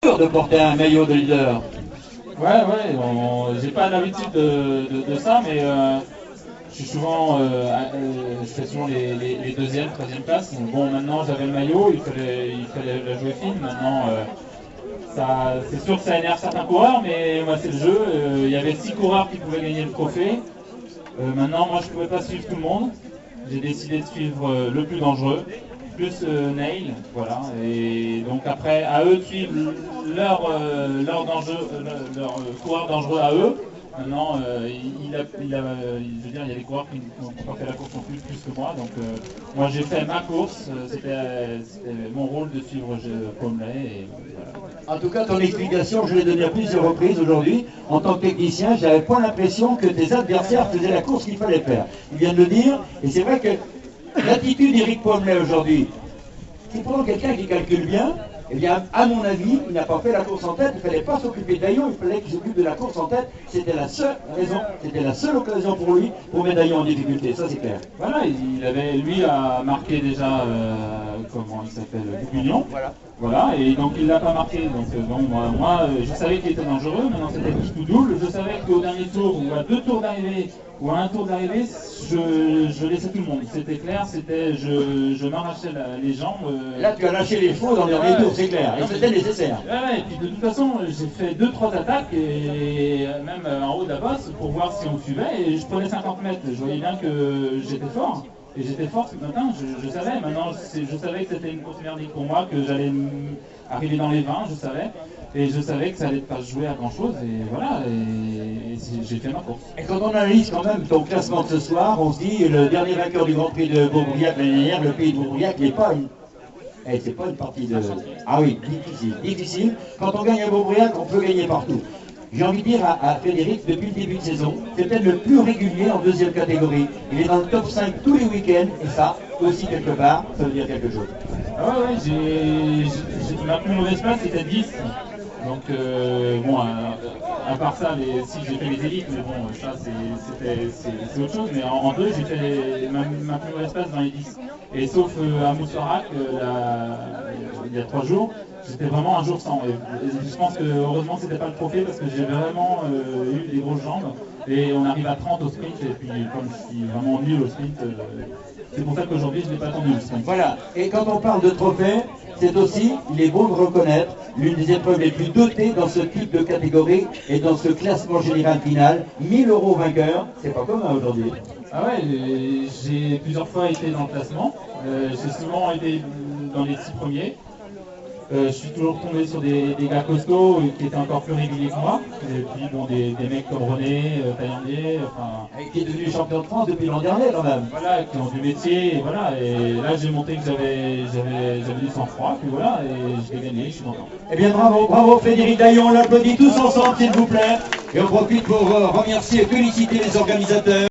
dur de porter un maillot de leader. Ouais, j'ai pas l'habitude de ça, mais je suis souvent, je fais souvent les deuxièmes, troisième places. Bon, maintenant j'avais le maillot, il fallait la jouer fine. Maintenant, c'est sûr que ça énerve certains coureurs, mais moi c'est le jeu. Il y avait 6 coureurs qui pouvaient gagner le trophée. Maintenant, moi je pouvais pas suivre tout le monde. J'ai décidé de suivre le plus dangereux, plus Neil, voilà. Et donc après, à eux de suivre leur coureur dangereux à eux. Maintenant, je veux dire, il y a des coureurs qui n'ont pas fait la course non plus que moi. Donc moi j'ai fait ma course, c'était mon rôle de suivre Pomley. Et voilà. En tout cas, ton explication, je l'ai donnée à plusieurs reprises aujourd'hui. En tant que technicien, j'avais pas l'impression que tes adversaires faisaient la course qu'il fallait faire. Il vient de le dire, et c'est vrai que l'attitude d'Éric Pomley aujourd'hui, c'est pour quelqu'un qui calcule bien. Eh bien, à mon avis, il n'a pas fait la course en tête, il ne fallait pas s'occuper de Daillon, il fallait qu'il s'occupe de la course en tête. C'était la seule raison, c'était la seule occasion pour lui pour mettre Daillon en difficulté, ça c'est clair. Voilà, lui a marqué déjà, comment il s'appelle, Goupignon. Voilà, et donc il l'a pas marqué. Donc moi, je savais qu'il était dangereux, maintenant c'était tout double. Je savais qu'au dernier tour, ou à 2 tours d'arrivée, ou à 1 tour d'arrivée, je laissais tout le monde. C'était clair, je m'arrachais les jambes. Là, tu as lâché les chevaux dans le dernier tour, c'est clair, et c'était nécessaire. Ouais, et puis de toute façon, j'ai fait 2-3 attaques, et même en haut de la bosse, pour voir si on me suivait, et je prenais 50 mètres. Je voyais bien que j'étais fort. Et j'étais fort ce matin, je savais, maintenant je savais que c'était une course merdique pour moi, que j'allais arriver dans les 20, je savais. Et je savais que ça allait pas se jouer à grand chose, et voilà, et j'ai fait ma course. Et quand on analyse quand même ton classement de ce soir, on se dit, le dernier vainqueur du Grand Prix de Bourbriac l'année dernière, le pays de Bourbriac n'est pas une... Eh, c'est pas une partie de... Ah oui, difficile. Quand on gagne à Bourbriac, on peut gagner partout. J'ai envie de dire à Frédéric, depuis le début de saison, c'est peut-être le plus régulier en deuxième catégorie. Il est dans le top 5 tous les week-ends, et ça, aussi quelque part, ça veut dire quelque chose. Ah ouais, ma plus mauvaise place c'était 10. Donc bon, à part ça, si j'ai fait les élites, mais bon, ça c'est autre chose. Mais en 2, j'ai fait ma plus mauvaise place dans les 10. Et sauf à Moussorac, il y a 3 jours, j'étais vraiment un jour sans. Et je pense que heureusement c'était pas le trophée parce que j'ai vraiment eu des grosses jambes. Et on arrive à 30 au sprint, et puis comme je suis vraiment nul au sprint, c'est pour ça qu'aujourd'hui je n'ai pas attendu le sprint. Voilà, et quand on parle de trophée, c'est aussi, il est bon de reconnaître, l'une des épreuves les plus dotées dans ce type de catégorie et dans ce classement général final. 1000 € vainqueur, c'est pas commun aujourd'hui. Ah ouais, j'ai plusieurs fois été dans le classement, j'ai souvent été dans les 6 premiers. Je suis toujours tombé sur des gars costauds qui étaient encore plus réguliers que moi. Et puis bon, des mecs comme René, Taillandier, enfin... Et qui est devenu champion de France depuis l'an dernier quand même. Voilà, qui ont du métier, et voilà. Et là j'ai montré que j'avais du sang-froid, puis voilà, et je l'ai gagné, je suis content. Eh bien bravo Frédéric Daillon, on l'applaudit tous ensemble s'il vous plaît. Et on profite pour remercier et féliciter les organisateurs.